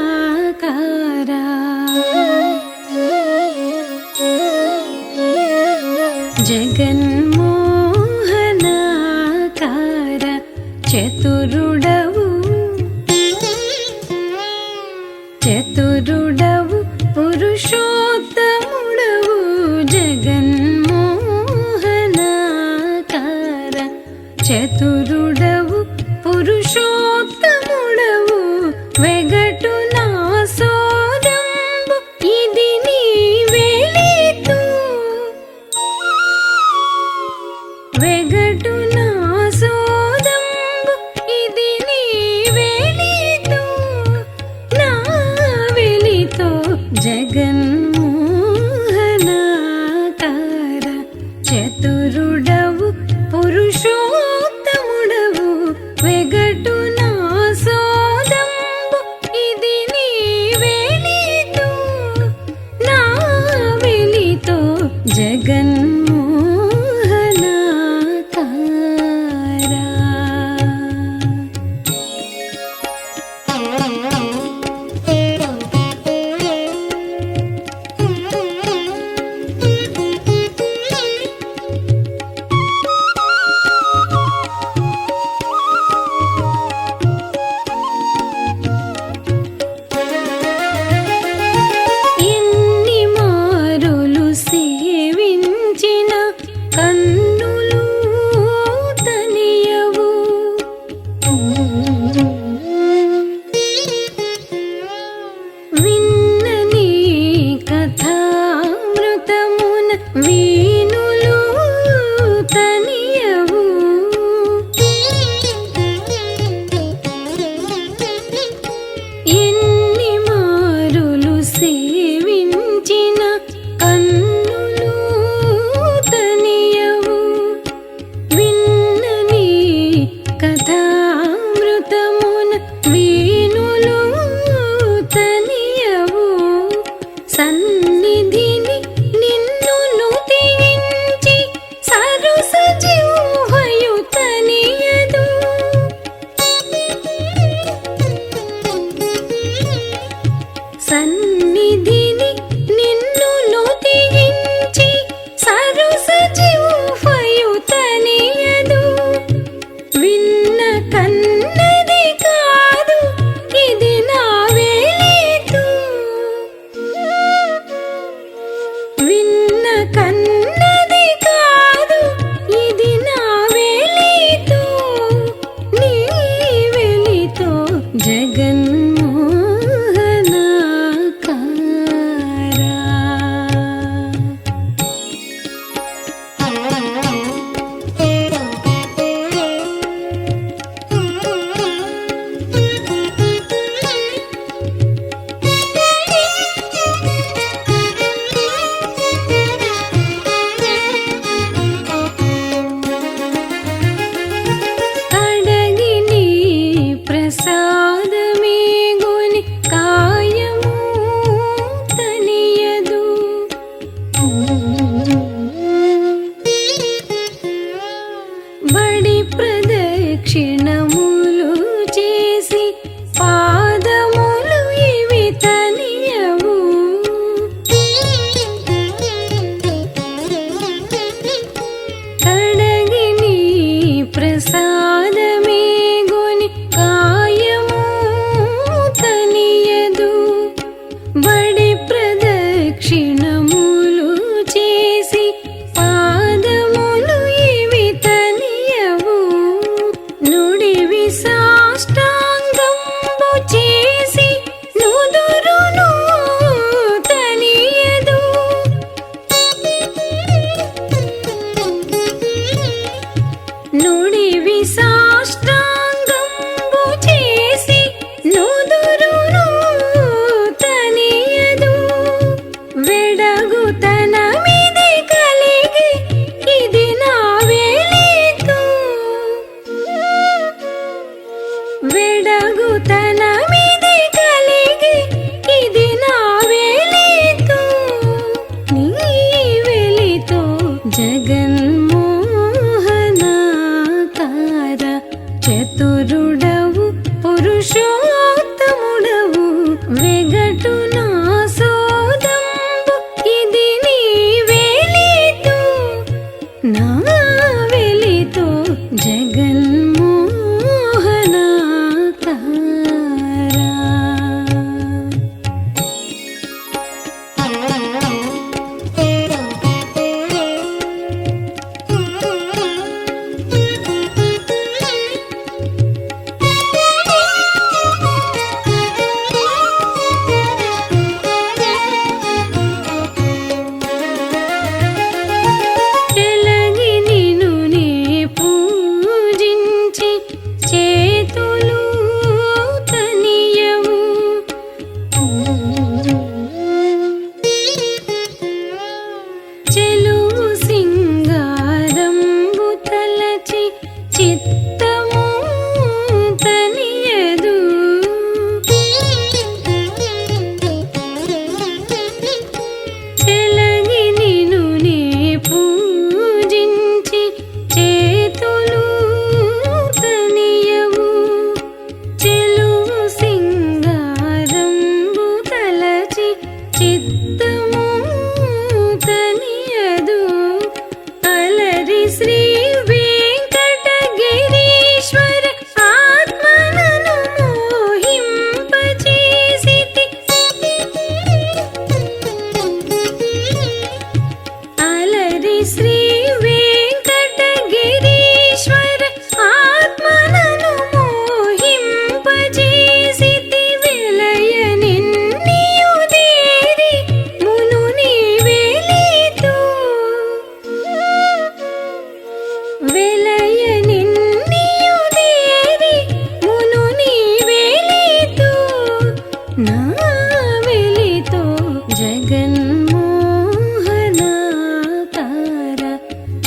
जगन्मोहनाकारा जगन्मोहनाकारा चतुरुडवु चतुरुडवु पुरुषोत्तमुडवु जगन्मोहनाकारा चतुरुडवु पुरुषोत्तमुडवु వెగటు నా సోదంబు ఇది నీ వెలితు వెగటు నా సోదంబు ఇది నీ వెలితు నా వెలితో జగన్మోహనాకార చతురుడవు పురుషోత్తముడవు వెగటు నా సోదంబు ఇది నీ వెలితు నా వెలితో జగన్మోహనాకార ఎన్ని మారులు సేవించిన కన్నులు తనియవు విన్న నీ కథామృతమున వీణులు తనియవు ఎన్ని మారులు సేవించిన కన్నులు తనియవు విన్న నీ కథామృతమున వీణులు తనియవు సన్నిధిని నిన్ను నుతించి సరుస జిహ్వయు తనియదు సన్నిధిని నిన్ను నుతించి సరుస జిహ్వయు తనియదు విన్న కన్నది కాదు ఇది నా వెలితు విన్న కన్నది కాదు ఇది నా వెలితు నీ వెలితో అడగి నీ ప్రసాదమే గుని కాయము తనియదు బడి ప్రదక్షిణములు చేసి పాదములు ఇవి తనియవు అడగి నీ ప్రసాదమే గుని కాయము తనియదు బడి ప్రదక్షిణములు చేసి పాదములు ఇవి తనియవు నుడివి జగన్మోహనాకార చతురుడవు పురుషోత్తముడవు వెగటు నా సోదంబు ఇది నీ వెలితో నా వెలితో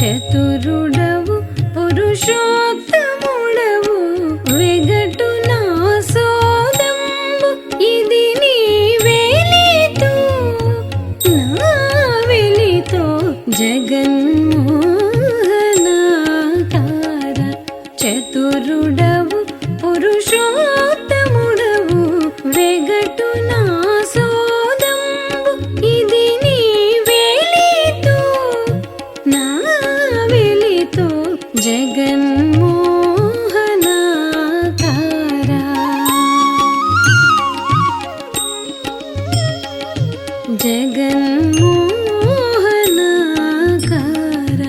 చతురుడవు పురుషోత్తముడవు వెగటు నా సోదంబు ఇది నీ వెలితో నా వెలితో జగన్మోహనాకార చతురుడవు పురుషోత్తముడవు వెగటు నా సోదంబు ఇది నీ వెలితో నా వెలితో జగన్మోహనాకార జగన్మోహనాకార జగన్మోహనాకార